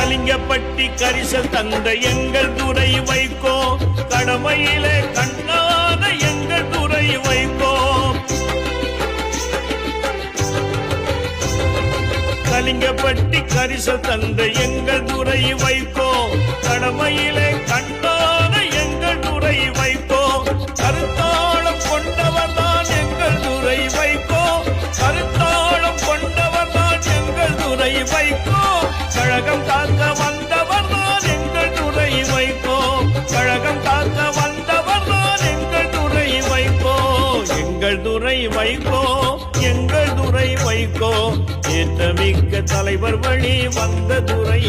கலிங்கப்பட்டி கரிசல் தந்த எங்கள் துரை வைகோ, கடமையிலே கண்ணான எங்கள் துரை வைகோ. கலிங்கப்பட்டி கரிசல் தந்த எங்கள் துரை வைகோ, கடமையிலே கண்ணான எங்கள் துரை வைகோ. கருத்தாளம் கொண்டவர் தான் எங்கள் துரை வைகோ, கருத்தாளம் கொண்டவர் தான் எங்கள் துரை வைகோ. கழகம் காக்க வந்தவர் தான் எங்கள் துரை வைகோ, கழகம் காக்க வந்தவர் தான் எங்கள் துரை வைகோ. எங்கள் துரை வைகோ, எங்கள் துரை வைகோ, ஏற்றமிக்க தலைவர் வழி வந்த துரை